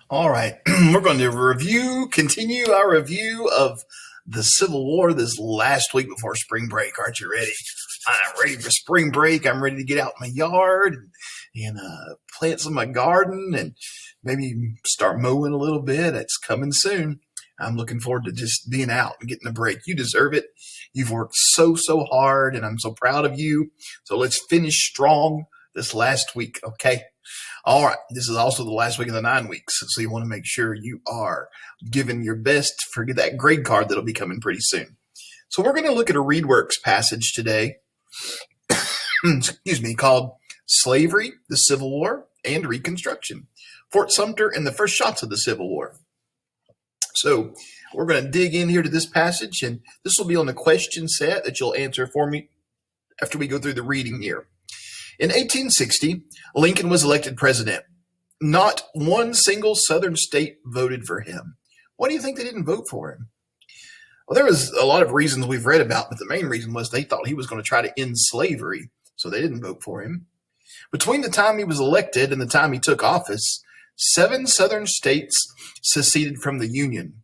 All right, we're going to continue our review of the Civil War this last week before spring break. Aren't you ready? I'm ready for spring break. I'm ready to get out in my yard and plant some of my garden and maybe start mowing a little bit. It's coming soon. I'm looking forward to just being out and getting a break. You deserve it. You've worked so hard, and I'm so proud of you. So let's finish strong this last week, okay? All right, this is also the last week of the 9 weeks, so you want to make sure you are giving your best for that grade card that'll be coming pretty soon. So we're going to look at a ReadWorks passage today, called Slavery, the Civil War, and Reconstruction, Fort Sumter and the First Shots of the Civil War. So we're going to dig in here to this passage, and this will be on the question set that you'll answer for me after we go through the reading here. In 1860, Lincoln was elected president. Not one single Southern state voted for him. Why do you think they didn't vote for him? Well, there was a lot of reasons we've read about, but the main reason was they thought he was going to try to end slavery, so they didn't vote for him. Between the time he was elected and the time he took office, 7 Southern states seceded from the Union.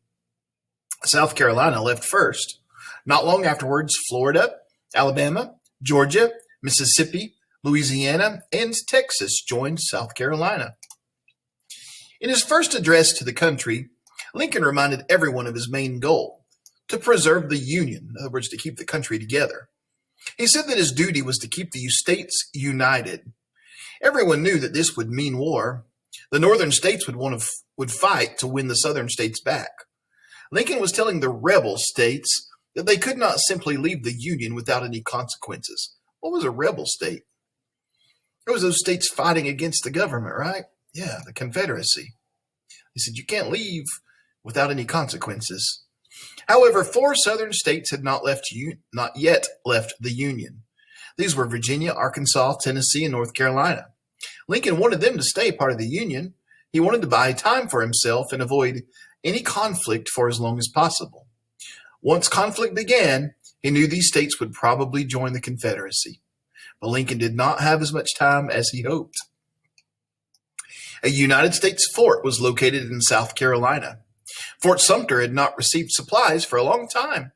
South Carolina left first. Not long afterwards, Florida, Alabama, Georgia, Mississippi, Louisiana, and Texas joined South Carolina. In his first address to the country, Lincoln reminded everyone of his main goal, to preserve the Union, in other words, to keep the country together. He said that his duty was to keep the states united. Everyone knew that this would mean war. The northern states would fight to win the southern states back. Lincoln was telling the rebel states that they could not simply leave the Union without any consequences. What was a rebel state? It was those states fighting against the government, right? Yeah, the Confederacy. He said, you can't leave without any consequences. However, 4 southern states had not yet left the Union. These were Virginia, Arkansas, Tennessee, and North Carolina. Lincoln wanted them to stay part of the Union. He wanted to buy time for himself and avoid any conflict for as long as possible. Once conflict began, he knew these states would probably join the Confederacy. But Lincoln did not have as much time as he hoped. A United States fort was located in South Carolina. Fort Sumter had not received supplies for a long time.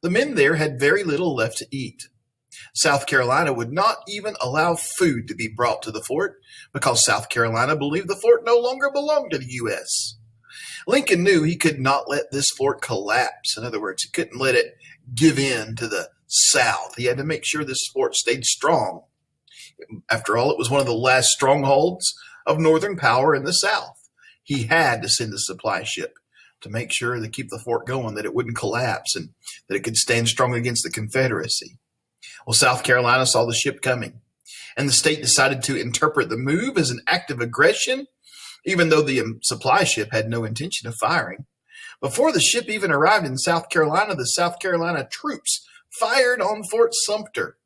The men there had very little left to eat. South Carolina would not even allow food to be brought to the fort because South Carolina believed the fort no longer belonged to the U.S. Lincoln knew he could not let this fort collapse. In other words, he couldn't let it give in to the South. He had to make sure this fort stayed strong. After all, it was one of the last strongholds of Northern power in the South. He had to send a supply ship to make sure to keep the fort going, that it wouldn't collapse and that it could stand strong against the Confederacy. Well, South Carolina saw the ship coming, and the state decided to interpret the move as an act of aggression, even though the supply ship had no intention of firing. Before the ship even arrived in South Carolina, the South Carolina troops fired on Fort Sumter.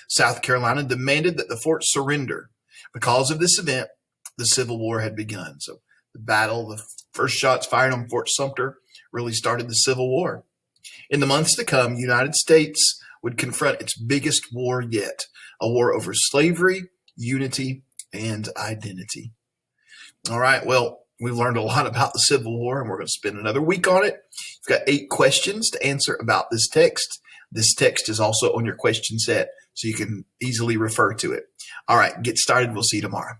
South Carolina demanded that the fort surrender. Because of this event, the Civil War had begun. So the first shots fired on Fort Sumter really started the Civil War. In the months to come, the United States would confront its biggest war yet, a war over slavery, unity, and identity. All right, well, we've learned a lot about the Civil War, and we're going to spend another week on it. We've got 8 questions to answer about this text. This text is also on your question set, so you can easily refer to it. All right, get started. We'll see you tomorrow.